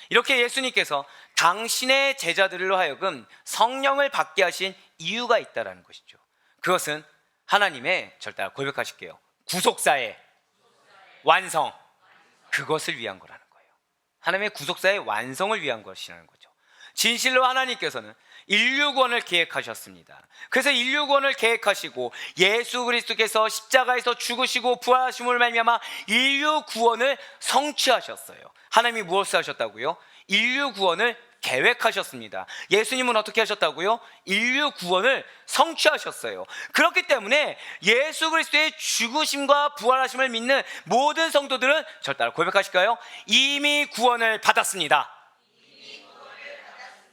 A: 이렇게 예수님께서 당신의 제자들로 하여금 성령을 받게 하신 이유가 있다는 것이죠. 그것은 하나님의, 절대 고백하실게요, 구속사의 완성, 그것을 위한 거라는 거예요. 하나님의 구속사의 완성을 위한 것이라는 거죠. 진실로 하나님께서는 인류 구원을 계획하셨습니다. 그래서 인류 구원을 계획하시고 예수 그리스도께서 십자가에서 죽으시고 부활하심을 말미암아 인류 구원을 성취하셨어요. 하나님이 무엇을 하셨다고요? 인류 구원을 계획하셨습니다. 예수님은 어떻게 하셨다고요? 인류 구원을 성취하셨어요. 그렇기 때문에 예수 그리스도의 죽으심과 부활하심을 믿는 모든 성도들은 절 따라 고백하실까요? 이미 구원을 받았습니다.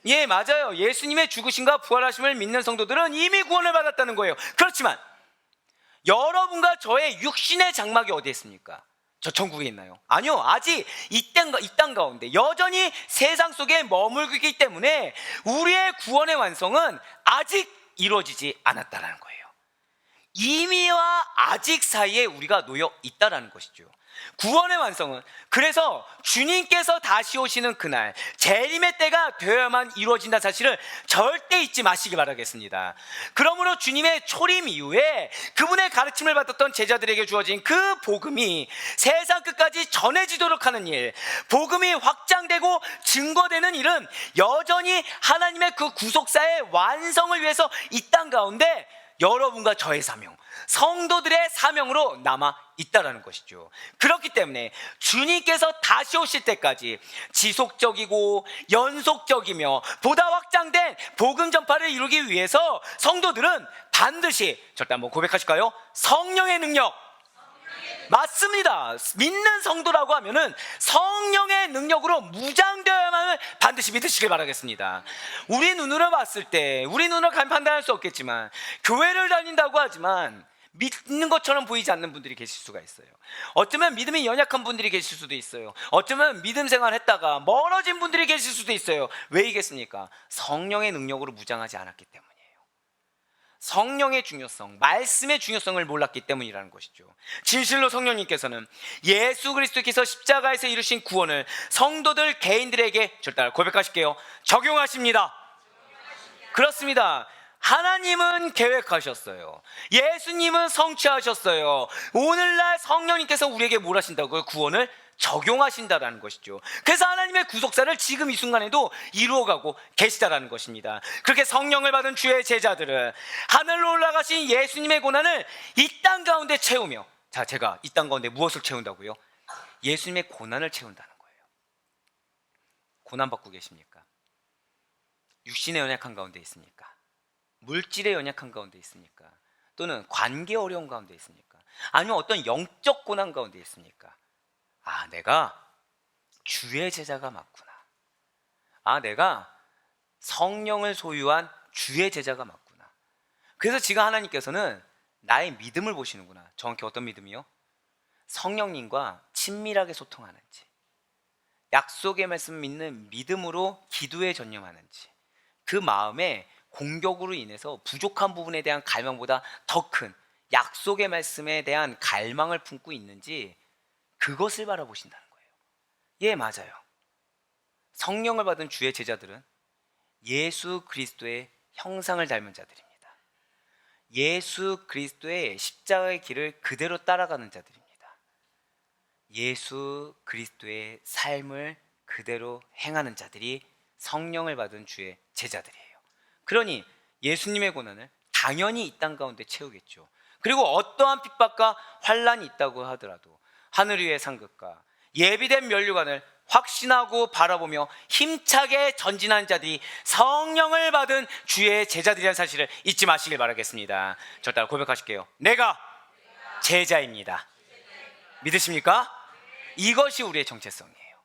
A: 예, 맞아요. 예수님의 죽으심과 부활하심을 믿는 성도들은 이미 구원을 받았다는 거예요. 그렇지만 여러분과 저의 육신의 장막이 어디에 있습니까? 저 천국에 있나요? 아니요. 아직 이 땅 가운데 여전히 세상 속에 머물고 있기 때문에 우리의 구원의 완성은 아직 이루어지지 않았다는 거예요. 이미와 아직 사이에 우리가 놓여 있다는 것이죠. 구원의 완성은 그래서 주님께서 다시 오시는 그날 재림의 때가 되어야만 이루어진다는 사실을 절대 잊지 마시기 바라겠습니다. 그러므로 주님의 초림 이후에 그분의 가르침을 받았던 제자들에게 주어진 그 복음이 세상 끝까지 전해지도록 하는 일, 복음이 확장되고 증거되는 일은 여전히 하나님의 그 구속사의 완성을 위해서 이 땅 가운데 여러분과 저의 사명, 성도들의 사명으로 남아 있다라는 것이죠. 그렇기 때문에 주님께서 다시 오실 때까지 지속적이고 연속적이며 보다 확장된 복음 전파를 이루기 위해서 성도들은 반드시, 절대 한번 고백하실까요? 성령의 능력. 맞습니다. 믿는 성도라고 하면은 성령의 능력으로 무장되어야만 반드시 믿으시길 바라겠습니다. 우리 눈으로 봤을 때, 우리 눈으로 판단할 수 없겠지만 교회를 다닌다고 하지만 믿는 것처럼 보이지 않는 분들이 계실 수가 있어요. 어쩌면 믿음이 연약한 분들이 계실 수도 있어요. 어쩌면 믿음 생활했다가 멀어진 분들이 계실 수도 있어요. 왜이겠습니까? 성령의 능력으로 무장하지 않았기 때문이에요. 성령의 중요성, 말씀의 중요성을 몰랐기 때문이라는 것이죠. 진실로 성령님께서는 예수 그리스도께서 십자가에서 이루신 구원을 성도들 개인들에게, 절대 고백하실게요, 적용하십니다. 그렇습니다. 하나님은 계획하셨어요. 예수님은 성취하셨어요. 오늘날 성령님께서 우리에게 뭘 하신다고요? 구원을 적용하신다라는 것이죠. 그래서 하나님의 구속사를 지금 이 순간에도 이루어가고 계시다라는 것입니다. 그렇게 성령을 받은 주의 제자들은 하늘로 올라가신 예수님의 고난을 이 땅 가운데 채우며, 자, 제가 이 땅 가운데 무엇을 채운다고요? 예수님의 고난을 채운다는 거예요. 고난받고 계십니까? 육신의 연약한 가운데 있습니까? 물질의 연약한 가운데 있습니까? 또는 관계 어려운 가운데 있습니까? 아니면 어떤 영적 고난 가운데 있습니까? 아, 내가 주의 제자가 맞구나. 아, 내가 성령을 소유한 주의 제자가 맞구나. 그래서 지금 하나님께서는 나의 믿음을 보시는구나. 정확히 어떤 믿음이요? 성령님과 친밀하게 소통하는지, 약속의 말씀 믿는 믿음으로 기도에 전념하는지, 그 마음에 공격으로 인해서 부족한 부분에 대한 갈망보다 더 큰 약속의 말씀에 대한 갈망을 품고 있는지, 그것을 바라보신다는 거예요. 예, 맞아요. 성령을 받은 주의 제자들은 예수 그리스도의 형상을 닮은 자들입니다. 예수 그리스도의 십자가의 길을 그대로 따라가는 자들입니다. 예수 그리스도의 삶을 그대로 행하는 자들이 성령을 받은 주의 제자들이에요. 그러니 예수님의 고난을 당연히 이 땅 가운데 채우겠죠. 그리고 어떠한 핍박과 환란이 있다고 하더라도 하늘 위의 상급과 예비된 면류관을 확신하고 바라보며 힘차게 전진하는 자들이 성령을 받은 주의 제자들이라는 사실을 잊지 마시길 바라겠습니다. 저 따라 고백하실게요. 내가 제자입니다. 믿으십니까? 이것이 우리의 정체성이에요.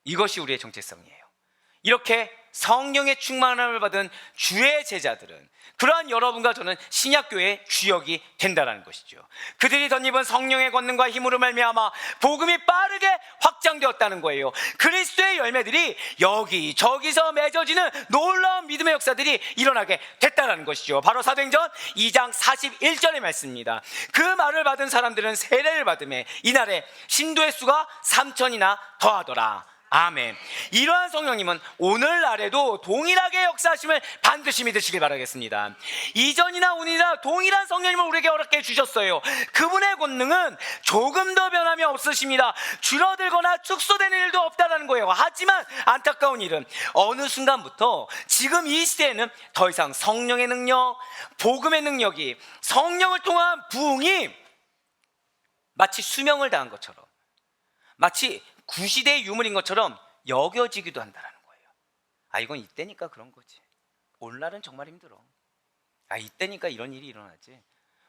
A: 이것이 우리의 정체성이에요. 이렇게 성령의 충만함을 받은 주의 제자들은, 그러한 여러분과 저는 신약교회의 주역이 된다는 것이죠. 그들이 덧입은 성령의 권능과 힘으로 말미암아 복음이 빠르게 확장되었다는 거예요. 그리스도의 열매들이 여기저기서 맺어지는 놀라운 믿음의 역사들이 일어나게 됐다는 것이죠. 바로 사도행전 2장 41절의 말씀입니다. 그 말을 받은 사람들은 세례를 받음에 이날에 신도의 수가 3,000이나 더하더라. 아멘. 이러한 성령님은 오늘날에도 동일하게 역사하심을 반드시 믿으시길 바라겠습니다. 이전이나 오늘이나 동일한 성령님을 우리에게 허락해 주셨어요. 그분의 권능은 조금 더 변함이 없으십니다. 줄어들거나 축소되는 일도 없다는 거예요. 하지만 안타까운 일은 어느 순간부터 지금 이 시대에는 더 이상 성령의 능력, 복음의 능력이, 성령을 통한 부흥이 마치 수명을 다한 것처럼, 마치 구시대의 유물인 것처럼 여겨지기도 한다는 거예요. 아, 이건 이때니까 그런 거지. 오늘날은 정말 힘들어. 아, 이때니까 이런 일이 일어나지.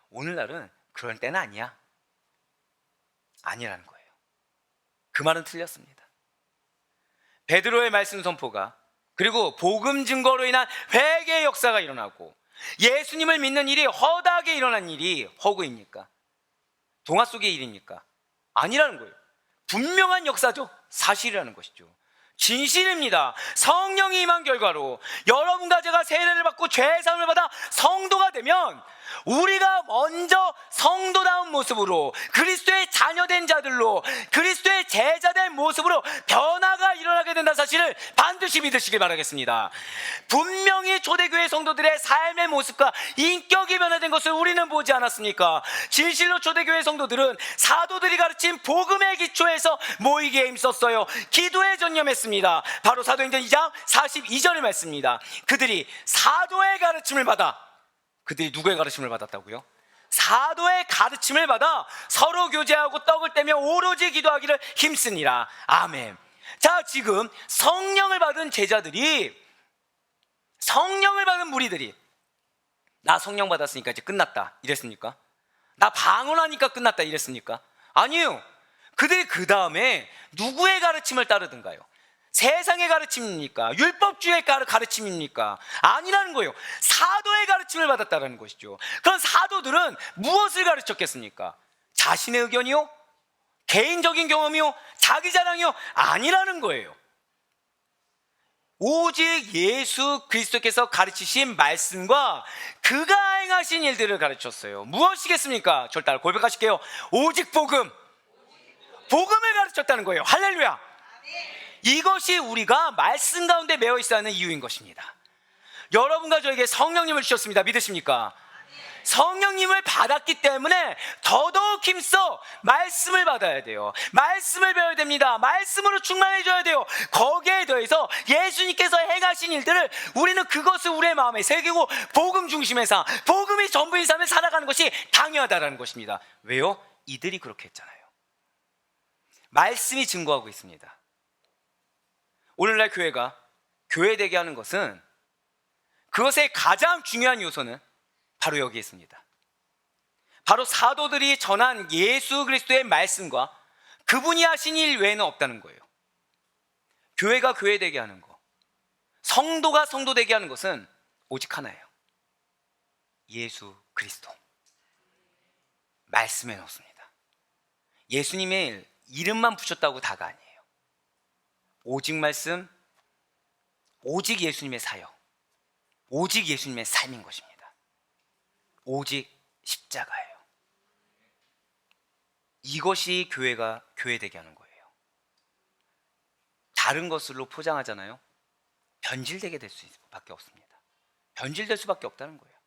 A: 오늘날은 그럴 때는 아니야. 아니라는 거예요. 그 말은 틀렸습니다. 베드로의 말씀 선포가, 그리고 복음 증거로 인한 회개의 역사가 일어나고 예수님을 믿는 일이 허다하게 일어난 일이 허구입니까? 동화 속의 일입니까? 아니라는 거예요. 분명한 역사죠. 사실이라는 것이죠. 진실입니다. 성령이 임한 결과로 여러분과 제가 세례를 받고 죄사함을 받아 성도가 되면 우리가 먼저 성도다운 모습으로, 그리스도의 자녀된 자들로, 그리스도의 제자된 모습으로 변화가 일어나게 된다는 사실을 반드시 믿으시길 바라겠습니다. 분명히 초대교회 성도들의 삶의 모습과 인격이 변화된 것을 우리는 보지 않았습니까? 진실로 초대교회 성도들은 사도들이 가르친 복음의 기초에서 모이기에 힘썼어요. 기도에 전념했습니다. 바로 사도행전 2장 42절의 말씀입니다. 그들이 사도의 가르침을 받아, 그들이 누구의 가르침을 받았다고요? 사도의 가르침을 받아 서로 교제하고 떡을 떼며 오로지 기도하기를 힘쓰니라. 아멘. 자, 지금 성령을 받은 제자들이, 성령을 받은 무리들이, 나 성령 받았으니까 이제 끝났다 이랬습니까? 나 방언하니까 끝났다 이랬습니까? 아니에요. 그들이 그 다음에 누구의 가르침을 따르든가요? 세상의 가르침입니까? 율법주의 가르침입니까? 아니라는 거예요. 사도의 가르침을 받았다는 것이죠. 그럼 사도들은 무엇을 가르쳤겠습니까? 자신의 의견이요? 개인적인 경험이요? 자기 자랑이요? 아니라는 거예요. 오직 예수 그리스도께서 가르치신 말씀과 그가 행하신 일들을 가르쳤어요. 무엇이겠습니까? 저를 따라 고백하실게요. 오직 복음, 복음을 가르쳤다는 거예요. 할렐루야. 이것이 우리가 말씀 가운데 매어 있어야 하는 이유인 것입니다. 여러분과 저에게 성령님을 주셨습니다. 믿으십니까? 성령님을 받았기 때문에 더더욱 힘써 말씀을 받아야 돼요. 말씀을 배워야 됩니다. 말씀으로 충만해져야 돼요. 거기에 더해서 예수님께서 행하신 일들을 우리는 그것을 우리의 마음에 새기고 복음 중심의 삶, 복음이 전부인 삶을 살아가는 것이 당연하다는 것입니다. 왜요? 이들이 그렇게 했잖아요. 말씀이 증거하고 있습니다. 오늘날 교회가 교회되게 하는 것은, 그것의 가장 중요한 요소는 바로 여기 있습니다. 바로 사도들이 전한 예수 그리스도의 말씀과 그분이 하신 일 외에는 없다는 거예요. 교회가 교회되게 하는 것, 성도가 성도되게 하는 것은 오직 하나예요. 예수 그리스도. 말씀에 넣습니다. 예수님의 이름만 붙였다고 다가 아니에요. 오직 말씀, 오직 예수님의 사역, 오직 예수님의 삶인 것입니다. 오직 십자가예요. 이것이 교회가 교회되게 하는 거예요. 다른 것으로 포장하잖아요. 변질되게 될 수밖에 없습니다. 변질될 수밖에 없다는 거예요.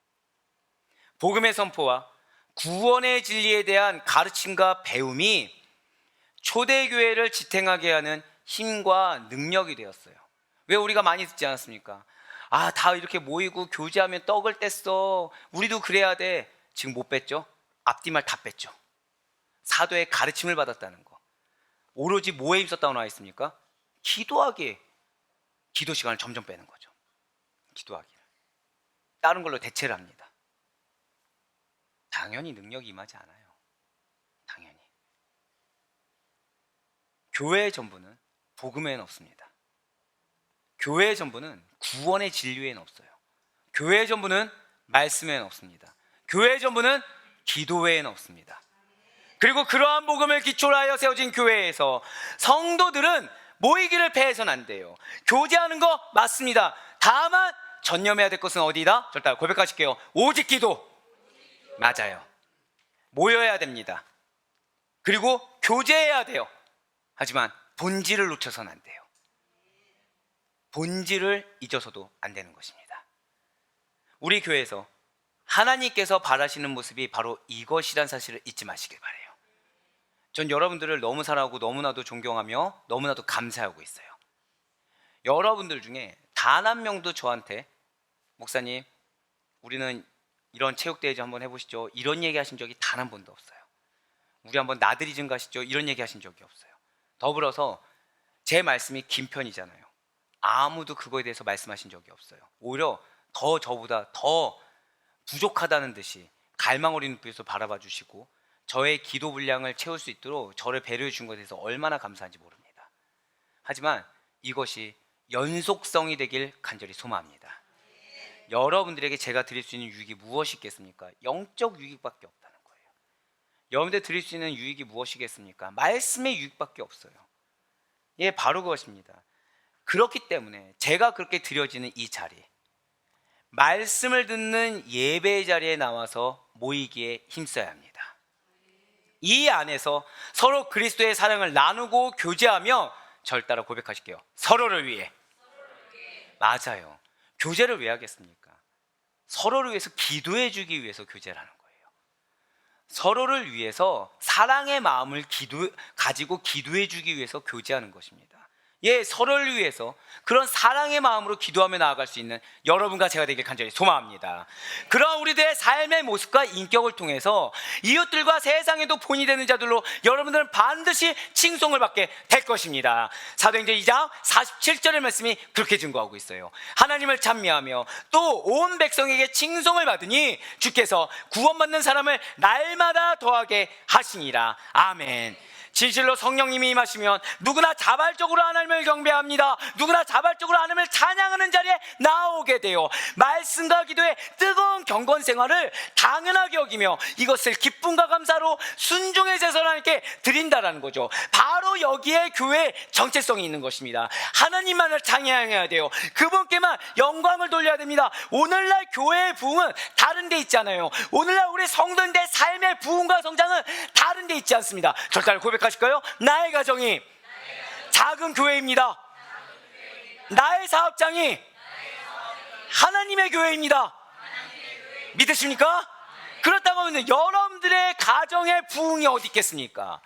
A: 복음의 선포와 구원의 진리에 대한 가르침과 배움이 초대교회를 지탱하게 하는 힘과 능력이 되었어요. 왜 우리가 많이 듣지 않았습니까? 아, 다 이렇게 모이고 교제하면 떡을 뗐어. 우리도 그래야 돼. 지금 못 뺐죠? 앞뒤말 다 뺐죠. 사도의 가르침을 받았다는 거. 오로지 뭐에 힘썼다고 나와 있습니까? 기도하기에, 기도 시간을 점점 빼는 거죠. 기도하기를. 다른 걸로 대체를 합니다. 당연히 능력이 임하지 않아요. 당연히. 교회의 전부는 복음에는 없습니다. 교회의 전부는 구원의 진리에는 없어요. 교회의 전부는 말씀에는 없습니다. 교회의 전부는 기도회에는 없습니다. 그리고 그러한 복음을 기초로 하여 세워진 교회에서 성도들은 모이기를 패해서는 안 돼요. 교제하는 거 맞습니다. 다만 전념해야 될 것은 어디다? 절대 고백하실게요. 오직 기도. 맞아요. 모여야 됩니다. 그리고 교제해야 돼요. 하지만 본질을 놓쳐서는 안 돼요. 본질을 잊어서도 안 되는 것입니다. 우리 교회에서 하나님께서 바라시는 모습이 바로 이것이란 사실을 잊지 마시길 바라요. 전 여러분들을 너무 사랑하고 너무나도 존경하며 너무나도 감사하고 있어요. 여러분들 중에 단 한 명도 저한테 목사님, 우리는 이런 체육대회 좀 한번 해보시죠, 이런 얘기 하신 적이 단 한 번도 없어요. 우리 한번 나들이 좀 가시죠, 이런 얘기 하신 적이 없어요. 더불어서 제 말씀이 긴 편이잖아요. 아무도 그거에 대해서 말씀하신 적이 없어요. 오히려 더 저보다 더 부족하다는 듯이 갈망 어린 눈빛으로 바라봐 주시고 저의 기도 분량을 채울 수 있도록 저를 배려해 준 것에 대해서 얼마나 감사한지 모릅니다. 하지만 이것이 연속성이 되길 간절히 소망합니다. 여러분들에게 제가 드릴 수 있는 유익이 무엇이 있겠습니까? 영적 유익밖에 없다는 거예요. 여러분들 드릴 수 있는 유익이 무엇이겠습니까? 말씀의 유익밖에 없어요. 예, 바로 그것입니다. 그렇기 때문에 제가 그렇게 드려지는 이 자리, 말씀을 듣는 예배의 자리에 나와서 모이기에 힘써야 합니다. 이 안에서 서로 그리스도의 사랑을 나누고 교제하며 절 따라 고백하실게요. 서로를 위해. 맞아요. 교제를 왜 하겠습니까? 서로를 위해서 기도해 주기 위해서 교제를 하는 거예요. 서로를 위해서 사랑의 마음을 가지고 기도해 주기 위해서 교제하는 것입니다. 예, 서로를 위해서 그런 사랑의 마음으로 기도하며 나아갈 수 있는 여러분과 제가 되길 간절히 소망합니다. 그러한 우리들의 삶의 모습과 인격을 통해서 이웃들과 세상에도 본이 되는 자들로 여러분들은 반드시 칭송을 받게 될 것입니다. 사도행전 2장 47절의 말씀이 그렇게 증거하고 있어요. 하나님을 찬미하며 또 온 백성에게 칭송을 받으니 주께서 구원받는 사람을 날마다 더하게 하시니라. 아멘. 진실로 성령님이 임하시면 누구나 자발적으로 하나님을 경배합니다. 누구나 자발적으로 하나님을 찬양하는 자리에 나오게 돼요. 말씀과 기도의 뜨거운 경건 생활을 당연하게 여기며 이것을 기쁨과 감사로 순종의 제사로 하나님께 드린다라는 거죠. 바로 여기에 교회의 정체성이 있는 것입니다. 하나님만을 찬양해야 돼요. 그분께만 영광을 돌려야 됩니다. 오늘날 교회의 부흥은 다른 데 있잖아요. 오늘날 우리 성도인들의 삶의 부흥과 성장은 다른 데 있지 않습니다. 절대 고백하실까요? 나의 가정이 작은 교회입니다. 나의 사업장이 하나님의 교회입니다. 믿으십니까? 그렇다고 하면 여러분들의 가정의 부흥이 어디 있겠습니까?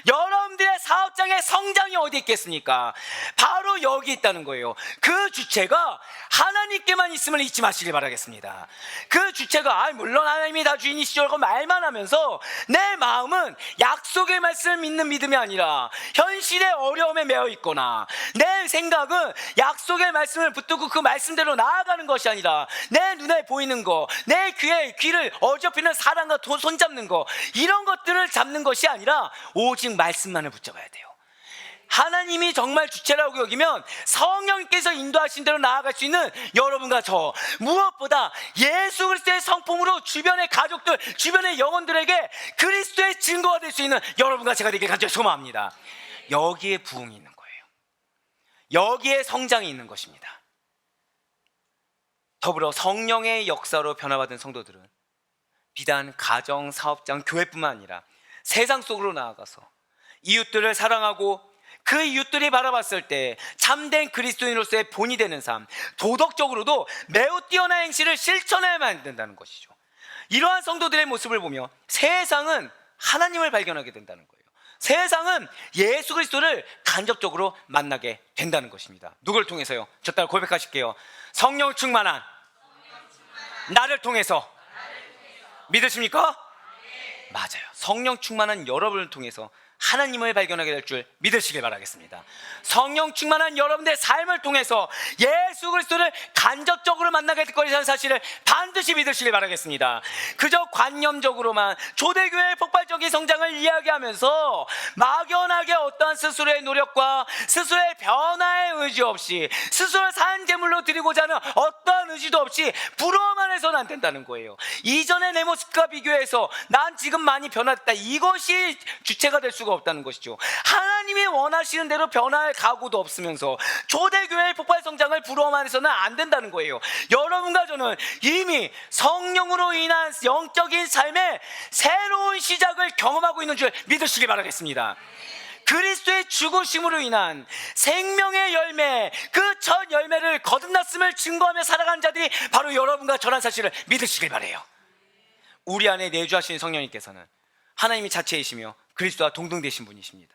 A: 여러분들의 사업장의 성장이 어디 있겠습니까? 바로 여기 있다는 거예요. 그 주체가 하나님께만 있음을 잊지 마시길 바라겠습니다. 그 주체가 물론 하나님이 다 주인이시죠 라고 말만 하면서 내 마음은 약속의 말씀을 믿는 믿음이 아니라 현실의 어려움에 매여 있거나 내 생각은 약속의 말씀을 붙들고 그 말씀대로 나아가는 것이 아니라 내 눈에 보이는 거, 내 귀를 어접히는 사랑과 손잡는 거, 이런 것들을 잡는 것이 아니라 오직 말씀만을 붙잡아야 돼요. 하나님이 정말 주체라고 여기면 성령께서 인도하신 대로 나아갈 수 있는 여러분과 저, 무엇보다 예수 그리스도의 성품으로 주변의 가족들, 주변의 영혼들에게 그리스도의 증거가 될 수 있는 여러분과 제가 되길 간절히 소망합니다. 여기에 부흥이 있는 거예요. 여기에 성장이 있는 것입니다. 더불어 성령의 역사로 변화받은 성도들은 비단 가정, 사업장, 교회뿐만 아니라 세상 속으로 나아가서 이웃들을 사랑하고 그 이웃들이 바라봤을 때 참된 그리스도인으로서의 본이 되는 삶, 도덕적으로도 매우 뛰어난 행실을 실천해야만 된다는 것이죠. 이러한 성도들의 모습을 보며 세상은 하나님을 발견하게 된다는 거예요. 세상은 예수 그리스도를 간접적으로 만나게 된다는 것입니다. 누굴 통해서요? 저 따라 고백하실게요. 성령 충만한 나를 통해서. 믿으십니까? 맞아요. 성령 충만한 여러분을 통해서 하나님을 발견하게 될 줄 믿으시길 바라겠습니다. 성령 충만한 여러분들의 삶을 통해서 예수 그리스도를 간접적으로 만나게 될 것이라는 사실을 반드시 믿으시길 바라겠습니다. 그저 관념적으로만 초대교회의 폭발적인 성장을 이야기하면서 막연하게 어떠한 스스로의 노력과 스스로의 변화의 의지 없이 스스로를 산재물로 드리고자 하는 어떠한 의지도 없이 부러워만 해서는 안 된다는 거예요. 이전의 내 모습과 비교해서 난 지금 많이 변했다, 이것이 주체가 될 수가 없다는 것이죠. 하나님이 원하시는 대로 변화할 각오도 없으면서 초대교회의 폭발 성장을 부러워만 해서는 안 된다는 거예요. 여러분과 저는 이미 성령으로 인한 영적인 삶의 새로운 시작을 경험하고 있는 줄 믿으시기 바라겠습니다. 그리스도의 죽으심으로 인한 생명의 열매, 그 첫 열매를 거듭났음을 증거하며 살아가는 자들이 바로 여러분과 저란 사실을 믿으시길 바라요. 우리 안에 내주하신 성령님께서는 하나님이 자체이시며 그리스도와 동등되신 분이십니다.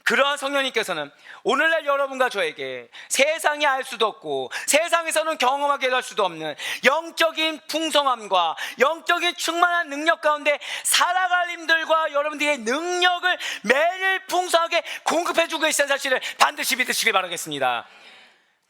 A: 그러한 성령님께서는 오늘날 여러분과 저에게 세상이 알 수도 없고 세상에서는 경험하게 할 수도 없는 영적인 풍성함과 영적인 충만한 능력 가운데 살아갈 힘들과 여러분들의 능력을 매일 풍성하게 공급해주고 계시는 사실을 반드시 믿으시길 바라겠습니다.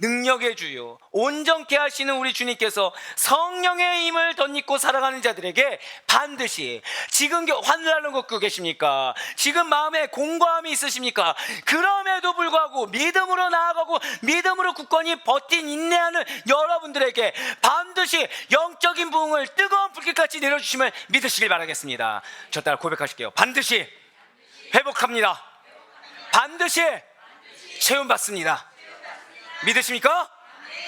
A: 능력의 주요 온전케 하시는 우리 주님께서 성령의 힘을 덧입고 살아가는 자들에게 반드시 지금 환난을 겪고 계십니까? 지금 마음에 공고함이 있으십니까? 그럼에도 불구하고 믿음으로 나아가고 믿음으로 굳건히 버틴 인내하는 여러분들에게 반드시 영적인 부흥을 뜨거운 불길같이 내려주심을 믿으시길 바라겠습니다. 저 따라 고백하실게요. 반드시 회복합니다. 반드시 체험받습니다. 믿으십니까?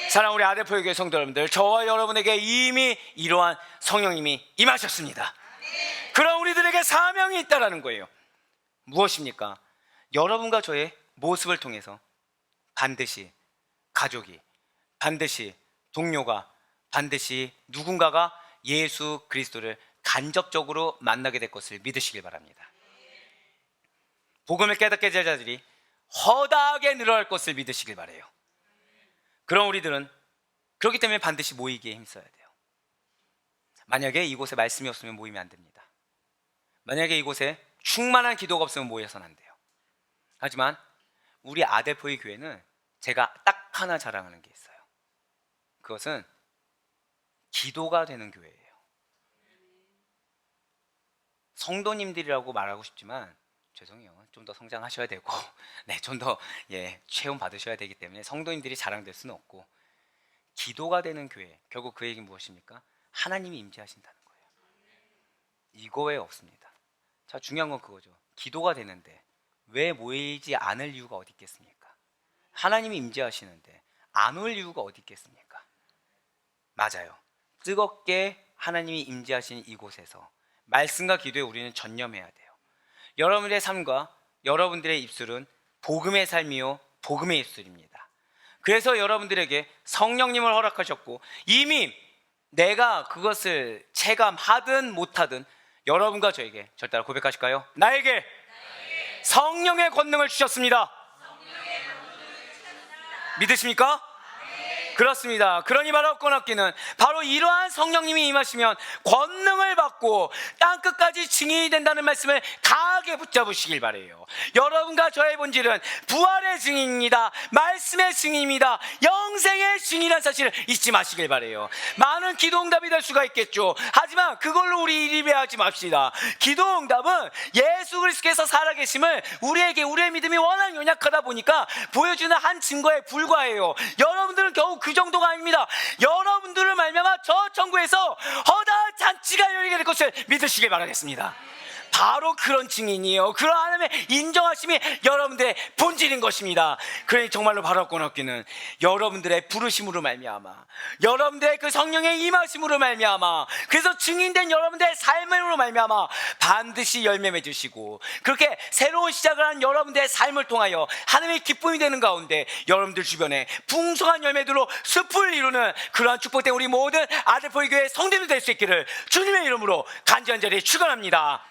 A: 사랑하는 우리 아데포의 교회 성도 여러분들, 저와 여러분에게 이미 이러한 성령님이 임하셨습니다. 그럼 우리들에게 사명이 있다라는 거예요. 무엇입니까? 여러분과 저의 모습을 통해서 반드시 가족이, 반드시 동료가, 반드시 누군가가 예수 그리스도를 간접적으로 만나게 될 것을 믿으시길 바랍니다. 복음을 깨닫게 될 자들이 허다하게 늘어날 것을 믿으시길 바라요. 그럼 우리들은 그렇기 때문에 반드시 모이기에 힘써야 돼요. 만약에 이곳에 말씀이 없으면 모이면 안 됩니다. 만약에 이곳에 충만한 기도가 없으면 모여서는 안 돼요. 하지만 우리 아델포의 교회는 제가 딱 하나 자랑하는 게 있어요. 그것은 기도가 되는 교회예요. 성도님들이라고 말하고 싶지만 죄송해요. 좀 더 성장하셔야 되고, 네, 좀 더 체험 받으셔야 되기 때문에 성도님들이 자랑될 수는 없고, 기도가 되는 교회, 결국 그 얘기는 무엇입니까? 하나님이 임재하신다는 거예요. 이거 외에 없습니다. 자, 중요한 건 그거죠. 기도가 되는데 왜 모이지 않을 이유가 어디 있겠습니까? 하나님이 임재하시는데 안 올 이유가 어디 있겠습니까? 맞아요. 뜨겁게 하나님이 임재하신 이곳에서 말씀과 기도에 우리는 전념해야 돼요. 여러분의 삶과 여러분들의 입술은 복음의 삶이요 복음의 입술입니다. 그래서 여러분들에게 성령님을 허락하셨고, 이미 내가 그것을 체감하든 못하든 여러분과 저에게 절대로 고백하실까요? 나에게 성령의 권능을 주셨습니다. 믿으십니까? 그렇습니다. 그러니 바로 끊었기는 바로 이러한 성령님이 임하시면 권능을 받고 땅끝까지 증인이 된다는 말씀을 강하게 붙잡으시길 바라요. 여러분과 저의 본질은 부활의 증인입니다. 말씀의 증인입니다. 영생의 증인이라는 사실을 잊지 마시길 바라요. 많은 기도 응답이 될 수가 있겠죠. 하지만 그걸로 우리 일비하지 맙시다. 기도 응답은 예수 그리스도께서 살아계심을 우리에게, 우리의 믿음이 워낙 연약하다 보니까 보여주는 한 증거에 불과해요. 여러분들은 겨우 그 정도가 아닙니다. 여러분들을 말미암아 저 천국에서 허다한 잔치가 열리게 될 것을 믿으시길 바라겠습니다. 바로 그런 증인이에요. 그런 하나님의 인정하심이 여러분들의 본질인 것입니다. 그러니 정말로 바로 끊었기는 여러분들의 부르심으로 말미암아, 여러분들의 그 성령의 임하심으로 말미암아, 그래서 증인된 여러분들의 삶으로 말미암아 반드시 열매 맺으시고, 그렇게 새로운 시작을 한 여러분들의 삶을 통하여 하나님의 기쁨이 되는 가운데 여러분들 주변에 풍성한 열매들로 숲을 이루는 그러한 축복된 우리 모든 아델포의 교회 성도들 될 수 있기를 주님의 이름으로 간절히 축원합니다.